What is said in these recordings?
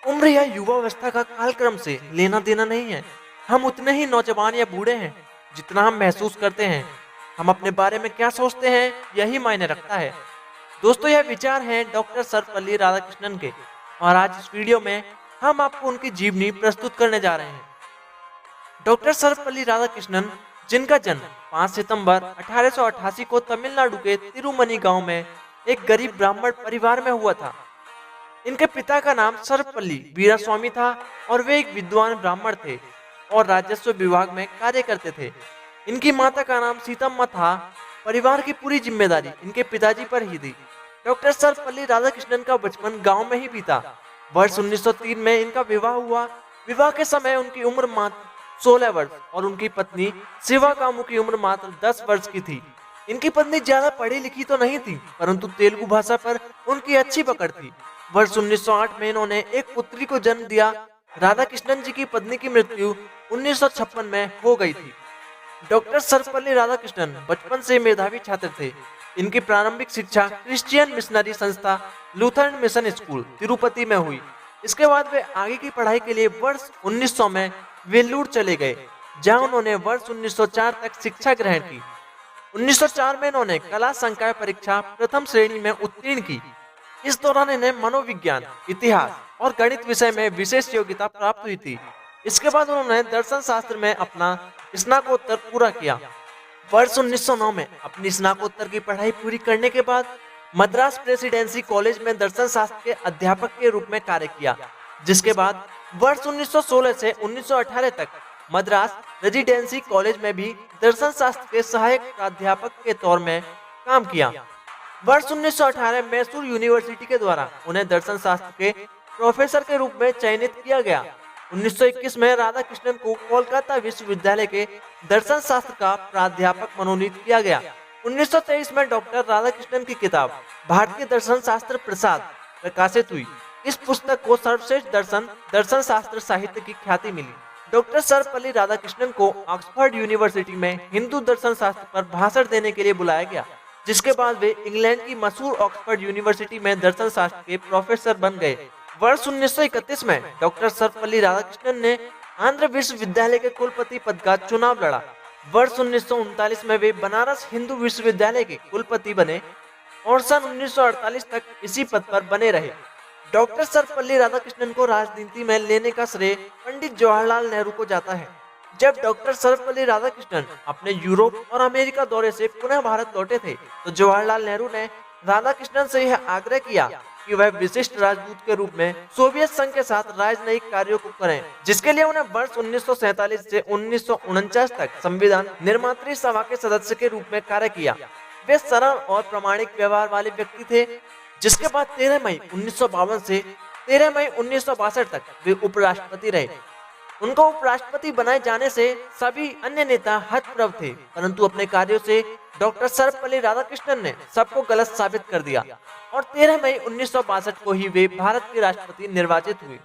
उम्र या युवावस्था का कालक्रम से लेना देना नहीं है। हम उतने ही नौजवान या बूढ़े हैं जितना हम महसूस करते हैं। हम अपने बारे में क्या सोचते हैं यही मायने रखता है। दोस्तों, यह विचार हैं डॉक्टर सर्वपल्ली राधाकृष्णन के, और आज इस वीडियो में हम आपको उनकी जीवनी प्रस्तुत करने जा रहे हैं। डॉक्टर सर्वपल्ली राधाकृष्णन, जिनका जन्म 5 सितंबर 1888 को तमिलनाडु के तिरुमनी गांव में एक गरीब ब्राह्मण परिवार में हुआ था। इनके पिता का नाम सर्वपल्ली वीरास्वामी था और वे एक विद्वान ब्राह्मण थे और राजस्व विभाग में कार्य करते थे। इनकी माता का नाम सीतम्मा था। परिवार की पूरी जिम्मेदारी इनके पिताजी पर ही थी। डॉक्टर सर्वपल्ली राधाकृष्णन का बचपन गांव में ही बीता। वर्ष 1903 में इनका विवाह हुआ। विवाह के समय उनकी उम्र मात्र 16 वर्ष और उनकी पत्नी शिवा कामू की उम्र मात्र 10 वर्ष की थी। इनकी पत्नी ज्यादा पढ़ी लिखी तो नहीं थी, परंतु तेलुगु भाषा पर उनकी अच्छी पकड़ थी। वर्ष 1908 में इन्होंने एक पुत्री को जन्म दिया। राधाकृष्णन जी की पत्नी की मृत्यु 1956 में हो गई थी। डॉक्टर सर्वपल्ली राधाकृष्णन बचपन से मेधावी छात्र थे। इनकी प्रारंभिक शिक्षा क्रिश्चियन मिशनरी संस्था लूथरन मिशन स्कूल तिरुपति में हुई। इसके बाद वे आगे की पढ़ाई के लिए वर्ष 1900 में वेल्लूर चले गए, जहां उन्होंने वर्ष 1904 तक शिक्षा ग्रहण की। 1904 में इन्होंने कला संकाय परीक्षा प्रथम श्रेणी में उत्तीर्ण की। इस दौरान इन्हें मनोविज्ञान, इतिहास और गणित विषय में विशेष योग्यता प्राप्त हुई थी। इसके बाद उन्होंने दर्शन शास्त्र में अपना स्नातकोत्तर पूरा किया। वर्ष 1909 में अपनी स्नातकोत्तर की पढ़ाई पूरी करने के बाद मद्रास प्रेसिडेंसी कॉलेज में दर्शन शास्त्र के अध्यापक के रूप में कार्य किया, जिसके बाद वर्ष 1916 से 1918 तक मद्रास रेजिडेंसी कॉलेज में भी दर्शन शास्त्र के सहायक प्राध्यापक के तौर में काम किया। वर्ष 1918 मैसूर यूनिवर्सिटी के द्वारा उन्हें दर्शन शास्त्र के प्रोफेसर के रूप में चयनित किया गया। 1921 में राधाकृष्णन को कोलकाता विश्वविद्यालय के दर्शन शास्त्र का प्राध्यापक मनोनीत किया गया। 1923 में डॉक्टर राधाकृष्णन की किताब भारतीय दर्शन शास्त्र प्रसाद प्रकाशित हुई। इस पुस्तक को सर्वश्रेष्ठ दर्शन शास्त्र साहित्य की ख्याति मिली। डॉक्टर सर्वपल्ली राधाकृष्णन को ऑक्सफोर्ड यूनिवर्सिटी में हिंदू दर्शन शास्त्र पर भाषण देने के लिए बुलाया गया, जिसके बाद वे इंग्लैंड की मशहूर ऑक्सफोर्ड यूनिवर्सिटी में दर्शन शास्त्र के प्रोफेसर बन गए। वर्ष 1931 में डॉक्टर सर्वपल्ली राधाकृष्णन ने आंध्र विश्वविद्यालय के कुलपति पद का चुनाव लड़ा। वर्ष 1939 में वे बनारस हिंदू विश्वविद्यालय के कुलपति बने और सन 1948 तक इसी पद पर बने रहे। डॉक्टर सर्वपल्ली राधाकृष्णन को राजनीति में लेने का श्रेय पंडित जवाहरलाल नेहरू को जाता है। जब डॉक्टर सर्वपल्ली राधाकृष्णन अपने यूरोप और अमेरिका दौरे से पुनः भारत लौटे थे, तो जवाहरलाल नेहरू ने राधाकृष्णन से यह आग्रह किया कि वह विशिष्ट राजदूत के रूप में सोवियत संघ के साथ राजनयिक कार्यों को करें, जिसके लिए उन्हें वर्ष 1947 से 1949 तक संविधान निर्मात्री सभा के सदस्य के रूप में कार्य किया। वे सरल और प्रामाणिक व्यवहार वाले व्यक्ति थे। जिसके बाद 13 मई 1952 से 13 मई 1962 तक वे उपराष्ट्रपति रहे। उनको उपराष्ट्रपति बनाए जाने से सभी अन्य नेता हतप्रभ थे, परंतु अपने कार्यों से डॉक्टर सर्वपल्ली राधाकृष्णन ने सबको गलत साबित कर दिया और 13 मई 1962 को ही वे भारत के राष्ट्रपति निर्वाचित हुए।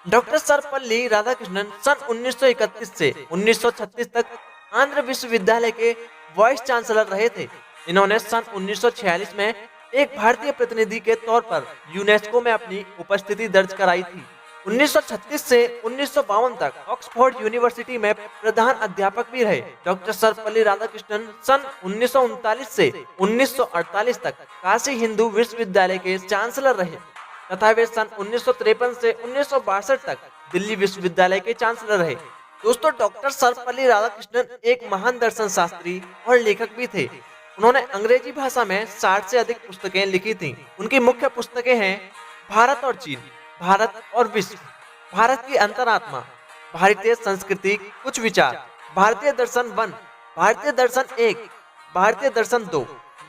डॉक्टर सर्वपल्ली राधाकृष्णन सन 1931 से 1936 तक आंध्र विश्वविद्यालय के वाइस चांसलर रहे थे। इन्होंने सन 1946 में एक भारतीय प्रतिनिधि के तौर पर यूनेस्को में अपनी उपस्थिति दर्ज कराई थी। 1936 से 1952 तक ऑक्सफोर्ड यूनिवर्सिटी में प्रधान अध्यापक भी रहे। डॉक्टर सर्वपल्ली राधाकृष्णन सन 1939 से 1948 तक काशी हिंदू विश्वविद्यालय के चांसलर रहे तथा वे सन 1953 से 1962 तक दिल्ली विश्वविद्यालय के चांसलर रहे। दोस्तों, डॉक्टर सर्वपल्ली राधाकृष्णन एक महान दर्शन शास्त्री और लेखक भी थे। उन्होंने अंग्रेजी भाषा में 60 से अधिक पुस्तकें लिखी थीं। उनकी मुख्य पुस्तकें हैं भारत और चीन, भारत और विश्व, भारत की अंतरात्मा, भारतीय संस्कृति कुछ विचार, भारतीय दर्शन 1, भारतीय दर्शन 1, भारतीय दर्शन 2,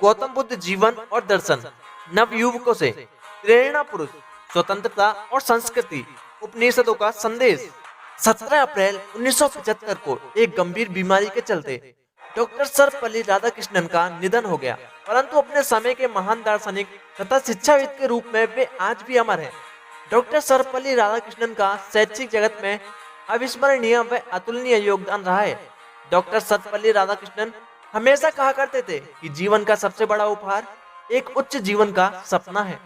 गौतम बुद्ध जीवन और दर्शन, नवयुवकों से, प्रेरणा पुरुष, स्वतंत्रता और संस्कृति, उपनिषदों का संदेश। 17 अप्रैल 1975 को एक गंभीर बीमारी के चलते डॉक्टर सर्वपल्ली राधाकृष्णन का निधन हो गया, परंतु अपने समय के महान दार्शनिक तथा शिक्षाविद के रूप में वे आज भी अमर हैं। डॉक्टर सर्वपल्ली राधाकृष्णन का शैक्षिक जगत में अविस्मरणीय व अतुलनीय योगदान रहा है। डॉक्टर सर्वपल्ली राधाकृष्णन हमेशा कहा करते थे कि जीवन का सबसे बड़ा उपहार एक उच्च जीवन का सपना है।